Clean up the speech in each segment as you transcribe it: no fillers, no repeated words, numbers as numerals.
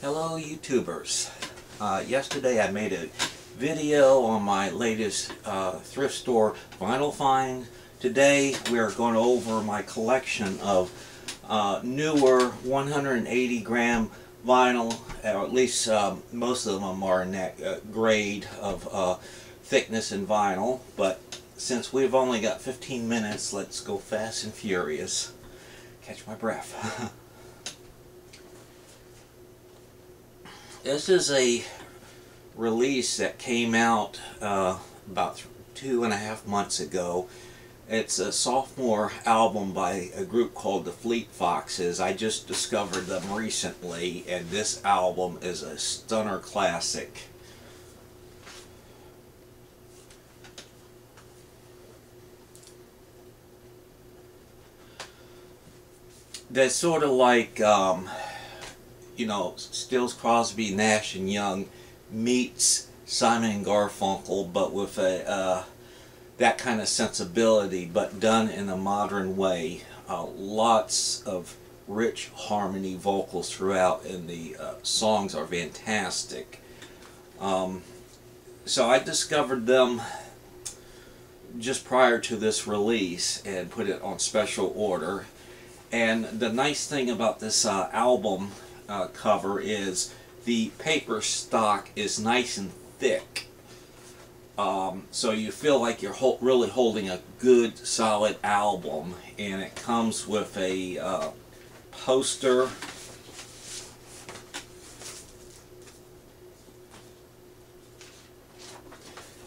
Hello YouTubers. Yesterday I made a video on my latest thrift store vinyl find. Today we're going over my collection of newer 180 gram vinyl, or at least most of them are in that grade of thickness in vinyl, but since we've only got 15 minutes, let's go fast and furious. Catch my breath. This is a release that came out about 2.5 months ago. It's a sophomore album by a group called the Fleet Foxes. I just discovered them recently, and this album is a stunner classic. They're sort of like you know, Stills, Crosby, Nash and Young meets Simon and Garfunkel, but with a that kind of sensibility, but done in a modern way. Lots of rich harmony vocals throughout, and the songs are fantastic. So I discovered them just prior to this release and put it on special order. And the nice thing about this album cover is the paper stock is nice and thick, so you feel like you're really holding a good solid album. And it comes with a poster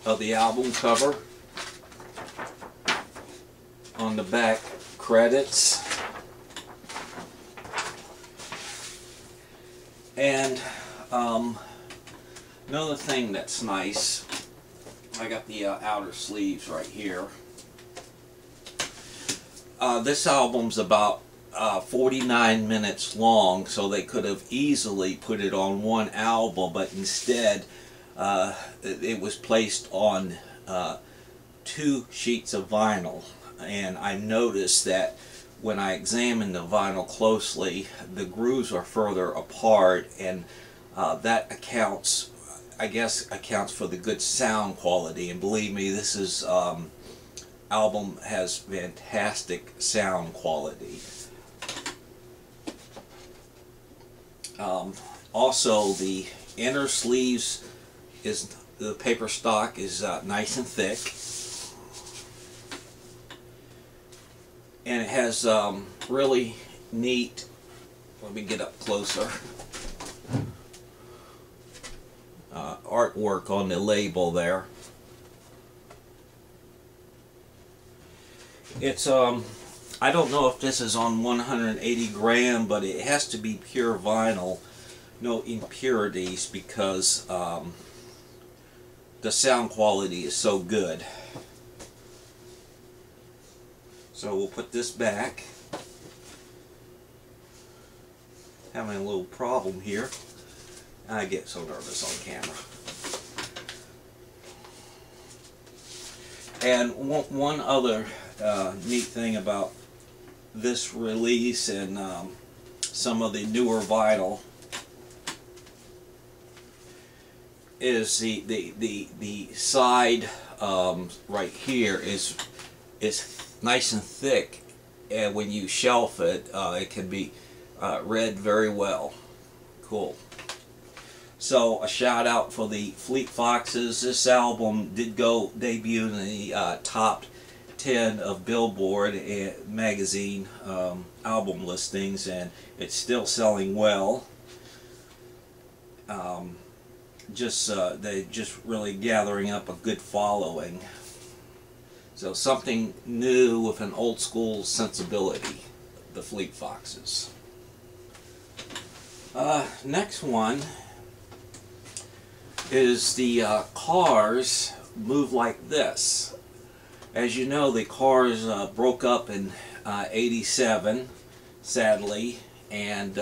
of the album cover. On the back, credits. And another thing that's nice, I got the outer sleeves right here. This album's about 49 minutes long, so they could have easily put it on one album, but instead it was placed on 2 sheets of vinyl. And I noticed that when I examined the vinyl closely, the grooves are further apart, and that accounts, I guess, for the good sound quality. And believe me, this is album has fantastic sound quality. Also, the inner sleeves is the paper stock is nice and thick. And it has really neat, let me get up closer, artwork on the label there. It's, I don't know if this is on 180 gram, but it has to be pure vinyl, no impurities, because the sound quality is so good. So we'll put this back. Having a little problem here. I get so nervous on camera. And one other neat thing about this release and some of the newer vinyl is the side right here is nice and thick, and when you shelf it, it can be read very well. Cool. So a shout out for the Fleet Foxes. This album did go debut in the top 10 of Billboard magazine album listings, and it's still selling well. They're just really gathering up a good following. So something new with an old school sensibility, the Fleet Foxes. Next one is the Cars Move Like This. As you know, the Cars broke up in '87, sadly, and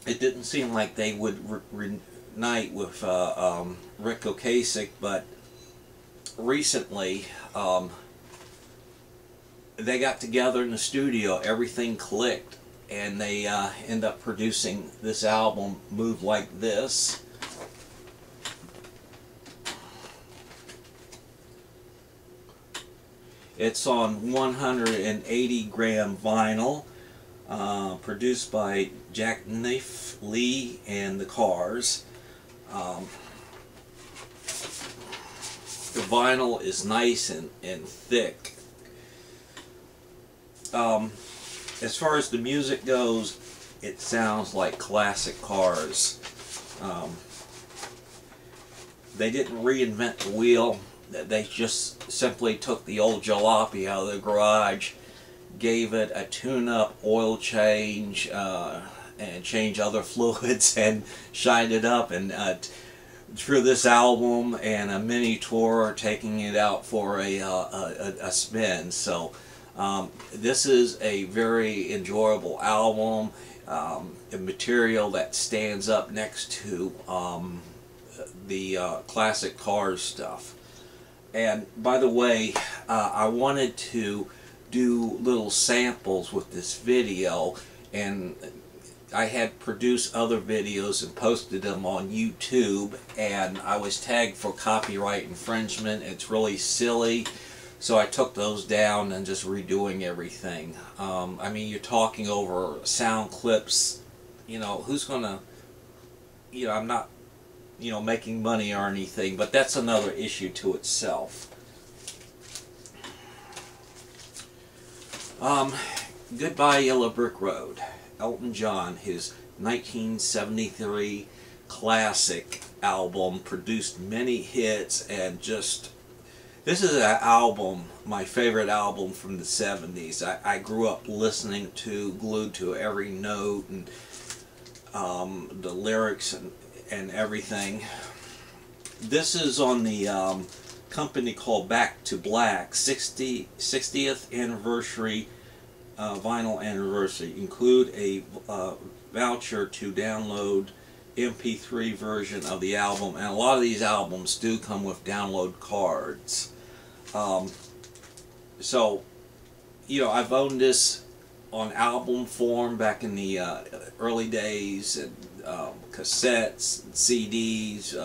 it didn't seem like they would reunite with Rick Ocasek, but recently they got together in the studio, everything clicked, and they end up producing this album, Move Like This. It's on 180 gram vinyl, produced by Jack Neff Lee and the Cars. The vinyl is nice and thick. As far as the music goes, it sounds like classic Cars. They didn't reinvent the wheel. They just simply took the old jalopy out of the garage, gave it a tune-up, oil change, and change other fluids, and shined it up. And through this album and a mini tour, taking it out for a spin. So this is a very enjoyable album, a material that stands up next to the classic Cars stuff. And by the way, I wanted to do little samples with this video, and I had produced other videos and posted them on YouTube, and I was tagged for copyright infringement. It's really silly, so I took those down and just redoing everything. I mean, you're talking over sound clips, you know, who's gonna, you know, I'm not, you know, making money or anything, but that's another issue to itself. Goodbye Yellow Brick Road, Elton John, his 1973 classic album, produced many hits, and just, this is an album, my favorite album from the 70s. I grew up listening to, glued to every note, and the lyrics and everything. This is on the company called Back to Black 60th anniversary vinyl anniversary. Include a voucher to download MP3 version of the album, and a lot of these albums do come with download cards. So, you know, I've owned this on album form back in the early days, and cassettes, CDs,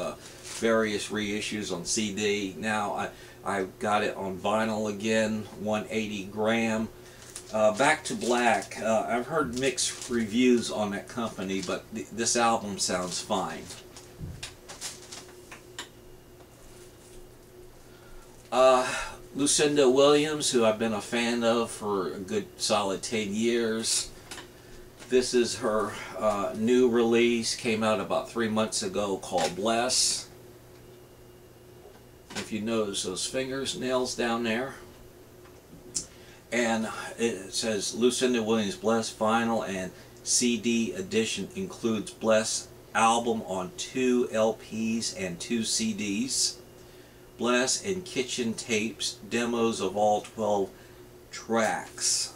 various reissues on CD. Now I've got it on vinyl again, 180 gram. Back to Black, I've heard mixed reviews on that company, but this album sounds fine. Lucinda Williams, who I've been a fan of for a good solid 10 years. This is her new release, came out about 3 months ago, called Bless. If you notice those fingernails down there. And it says Lucinda Williams Bless vinyl and CD edition, includes Bless album on 2 LPs and 2 CDs. Bless and kitchen tapes, demos of all 12 tracks.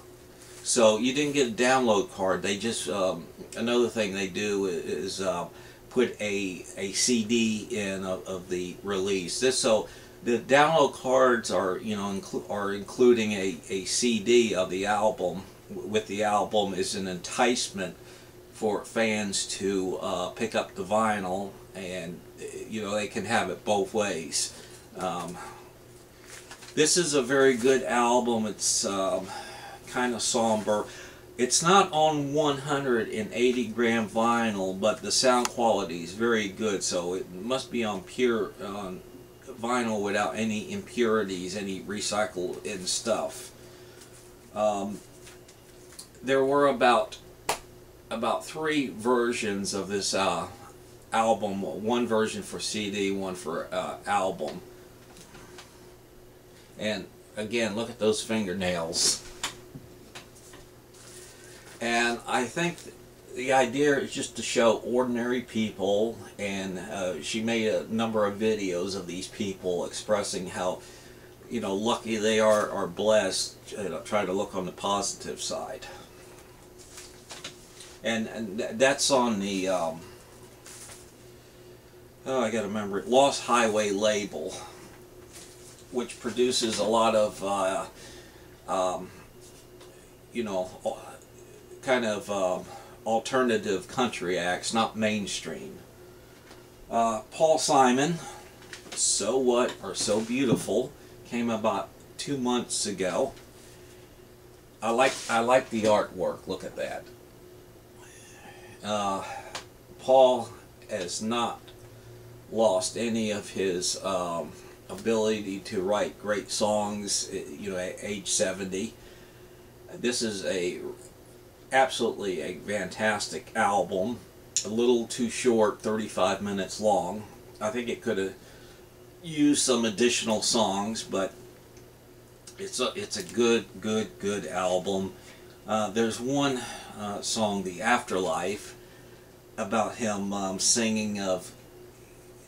So you didn't get a download card. They just, another thing they do is put a CD in of the release. So the download cards are, you know, are including a CD of the album. With the album is an enticement for fans to pick up the vinyl, and you know, they can have it both ways. This is a very good album. It's kind of somber. It's not on 180 gram vinyl, but the sound quality is very good, so it must be on pure vinyl without any impurities, any recycled in stuff. There were about 3 versions of this album. One version for CD, one for album. And again, look at those fingernails. And I think the idea is just to show ordinary people, and she made a number of videos of these people expressing how, you know, lucky they are or blessed, you know, try to look on the positive side. And that's on the oh, I gotta remember it, Lost Highway label, which produces a lot of you know, kind of alternative country acts, not mainstream. Paul Simon, So What or So Beautiful, came about 2 months ago. I like the artwork. Look at that. Paul has not lost any of his ability to write great songs, you know, at age 70. This is absolutely a fantastic album. A little too short, 35 minutes long. I think it could have used some additional songs, but it's a good album. There's one song, The Afterlife, about him singing of,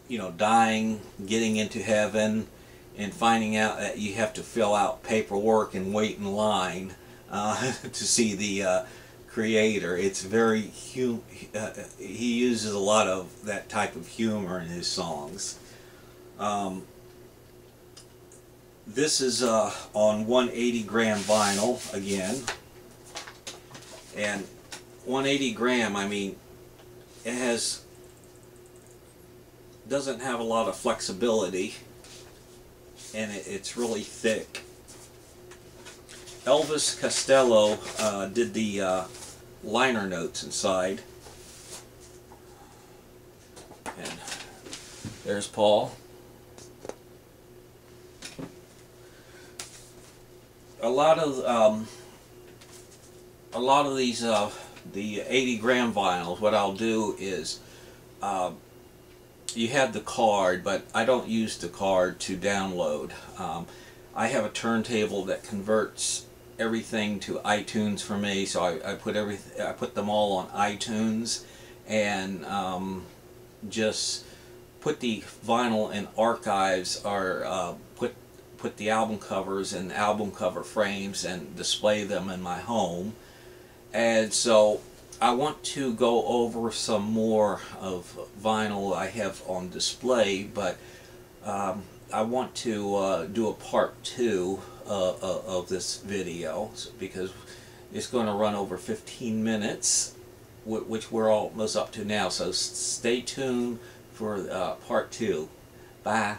you know, dying, getting into heaven, and finding out that you have to fill out paperwork and wait in line to see the Creator. It's very he uses a lot of that type of humor in his songs. This is on 180 gram vinyl again, and 180 gram, I mean, it doesn't have a lot of flexibility, and it's really thick. Elvis Costello did the liner notes inside, and there's Paul. A lot of these the 80 gram vinyls, what I'll do is you have the card, but I don't use the card to download. I have a turntable that converts everything to iTunes for me, so I put them all on iTunes, and just put the vinyl in archives, or put the album covers in album cover frames and display them in my home. And so I want to go over some more of vinyl I have on display, but I want to do a part 2 of this video, because it's going to run over 15 minutes, which we're almost up to now. So stay tuned for part 2. Bye.